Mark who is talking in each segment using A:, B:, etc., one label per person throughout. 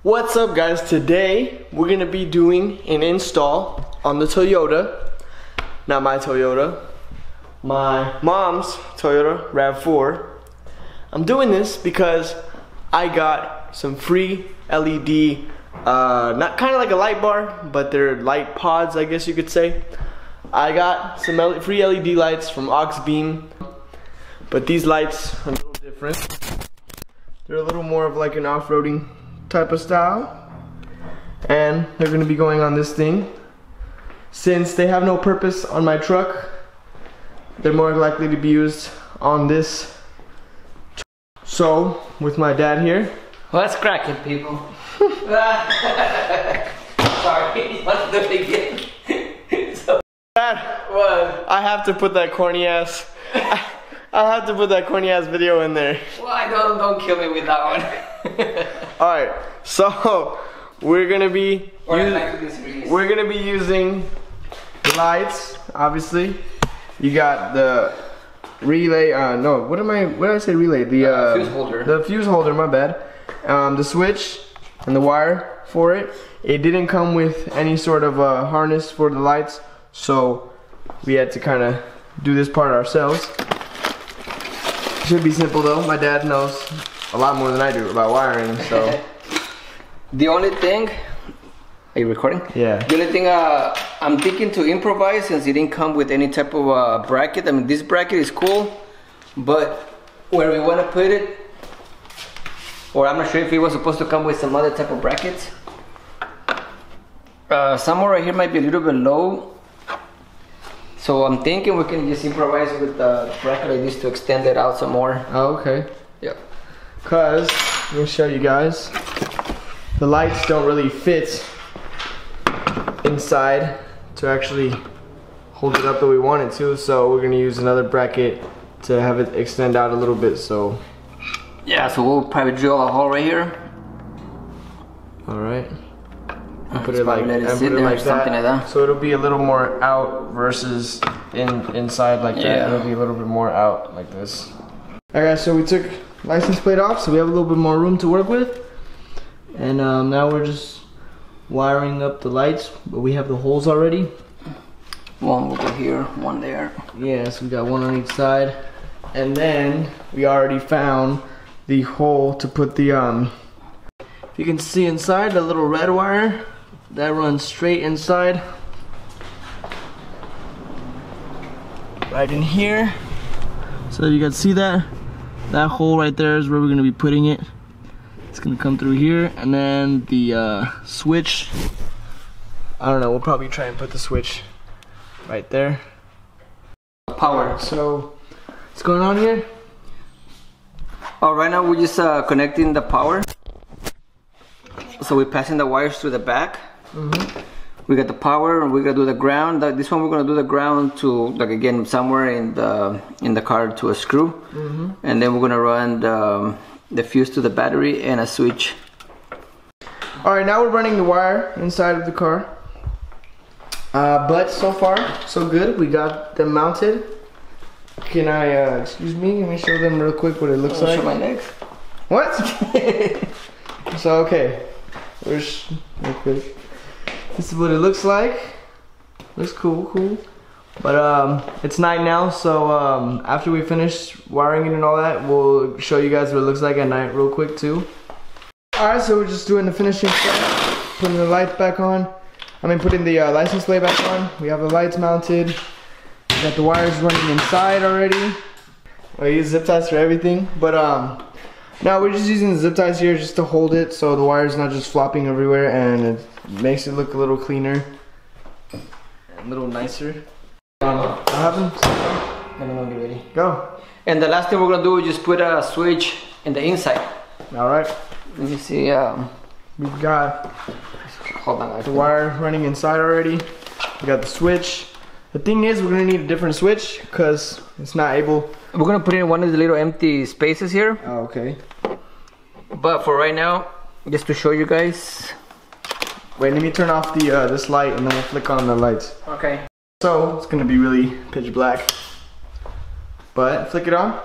A: What's up guys, today we're gonna be doing an install on the Toyota. Not my Toyota, my mom's Toyota RAV4. I'm doing this because I got some free LED, not kind of like a light bar, but they're light pods, I guess you could say. I got some free LED lights from Auxbeam, but these lights are a little different. They're a little more of like an off-roading type of style, and they're going to be going on this thing. Since they have no purpose on my truck, they're more likely to be used on this. So with my dad here,
B: let's crack it, people. Sorry, let's do it again. So,
A: Dad,
B: what?
A: I have to put that corny ass video in there.
B: Well, don't kill me with that one.
A: Alright, so we're gonna be using lights, obviously. You got the relay, no, what did I say relay? The
B: fuse holder.
A: The fuse holder, my bad. The switch and the wire for it. It didn't come with any sort of harness for the lights, so we had to kind of do this part ourselves. Should be simple though. My dad knows a lot more than I do about wiring, so.
B: The only thing, are you recording?
A: Yeah.
B: The only thing I'm thinking to improvise, since it didn't come with any type of bracket. I mean, this bracket is cool, but where we want to put it, or I'm not sure if it was supposed to come with some other type of brackets. Somewhere right here might be a little bit low. So I'm thinking we can just improvise with the bracket like this to extend it out some more.
A: Oh, okay.
B: Yep.
A: Cause, let me show you guys. The lights don't really fit inside to actually hold it up the way we want it to, so we're gonna use another bracket to have it extend out a little bit, so.
B: Yeah, so we'll probably drill a hole right here.
A: Alright. Put it like
B: that.
A: So it'll be a little more out versus inside like that.
B: Yeah.
A: It'll be a little bit more out like this. Alright, so we took license plate off, so we have a little bit more room to work with. And now we're just wiring up the lights, but we have the holes already.
B: One will go here, one there.
A: Yeah, so we got one on each side. And then we already found the hole to put the if you can see inside, the little red wire that runs straight inside, right in here. So you can see that hole right there is where we're gonna be putting it. It's gonna come through here, and then the switch, I don't know, we'll probably try and put the switch right there.
B: Power.
A: So what's going on here?
B: Oh, right now we're just connecting the power. So we're passing the wires through the back. We got the power, and we're gonna do the ground. This one we're gonna do the ground to, like, again, somewhere in the car to a screw, and then we're gonna run the fuse to the battery and a switch.
A: All right, now we're running the wire inside of the car. But so far, so good. We got them mounted. Can I, excuse me, let me show them real quick what it looks like.
B: Show my legs.
A: What? So, okay. Real quick. This is what it looks like. Looks cool. But it's night now, so after we finish wiring it and all that, we'll show you guys what it looks like at night real quick too. Alright, so we're just doing the finishing stuff, putting the lights back on. Putting the license plate back on. We have the lights mounted. We got the wires running inside already. I use zip ties for everything, but now we're just using the zip ties here just to hold it so the wire's not just flopping everywhere, and it makes it look a little cleaner and a little nicer. What happened?
B: Let me know when you're ready.
A: Go.
B: And the last thing we're gonna do is just put a switch in the inside.
A: Alright.
B: Let me see.
A: We've got
B: Hold on,
A: the wire running inside already. We got the switch. The thing is, we're gonna need a different switch because it's not able.
B: We're gonna put in one of the little empty spaces here.
A: Oh, okay.
B: But for right now, just to show you guys.
A: Wait, let me turn off the this light, and then we'll flick on the lights.
B: Okay.
A: So it's gonna be really pitch black. But flick it on.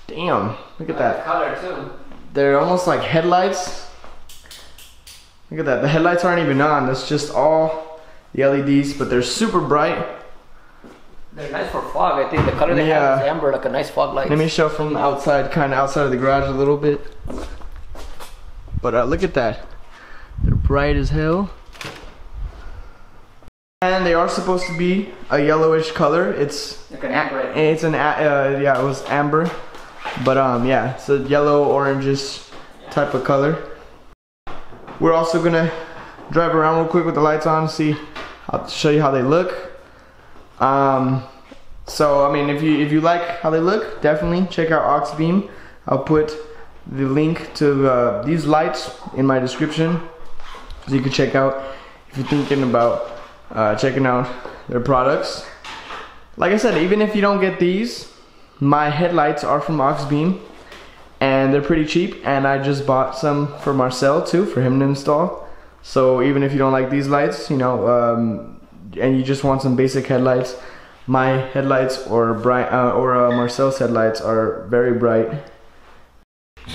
A: Damn, look at that.
B: Color too.
A: They're almost like headlights. Look at that, the headlights aren't even on. That's just all the LEDs, but they're super bright.
B: They're nice for fog. I think the color they have is amber, like a nice fog light.
A: Let me show from the outside, kind of outside of the garage a little bit. But look at that. They're bright as hell. And they are supposed to be a yellowish color. It's
B: like an amber.
A: It's an yeah, it was amber. But yeah, it's a yellow orangish type of color. We're also gonna drive around real quick with the lights on, I'll show you how they look. So I mean, if you like how they look, definitely check out Auxbeam. I'll put the link to these lights in my description, so you can check out if you're thinking about checking out their products. Like I said, even if you don't get these, my headlights are from Auxbeam and they're pretty cheap, and I just bought some for Marcel too, for him to install. So even if you don't like these lights, you know, and you just want some basic headlights, my headlights or Marcel's headlights are very bright.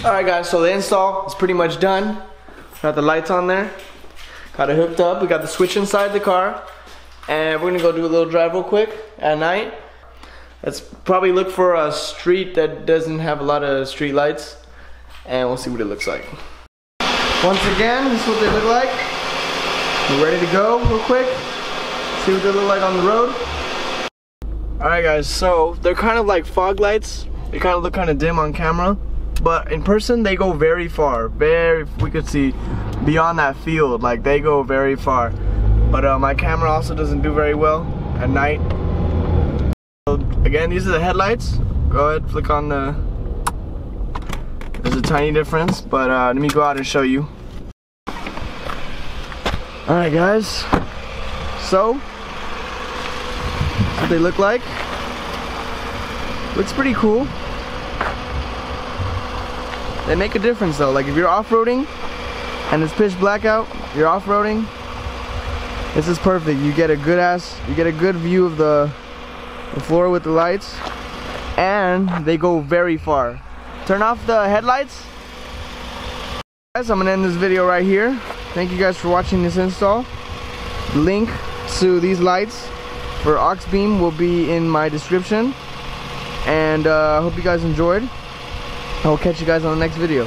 A: Alright guys, so the install is pretty much done. Got the lights on there, got it hooked up, we got the switch inside the car, and we're gonna go do a little drive real quick at night. Let's probably look for a street that doesn't have a lot of street lights, and we'll see what it looks like. Once again, this is what they look like. We're ready to go real quick, see what they look like on the road. Alright guys, so they're kind of like fog lights. They kind of look kind of dim on camera, but in person they go very far. We could see beyond that field, like they go very far. But my camera also doesn't do very well at night. So again, these are the headlights. Go ahead, flick on the... There's a tiny difference, but let me go out and show you. Alright guys, so that's what they look like. Looks pretty cool. They make a difference though. Like if you're off-roading and it's pitch black out, you're off-roading, this is perfect. You get a good view of the floor with the lights, and they go very far. Turn off the headlights. Guys, I'm gonna end this video right here. Thank you guys for watching this install. The link to these lights for Auxbeam will be in my description, and I hope you guys enjoyed. I will catch you guys on the next video.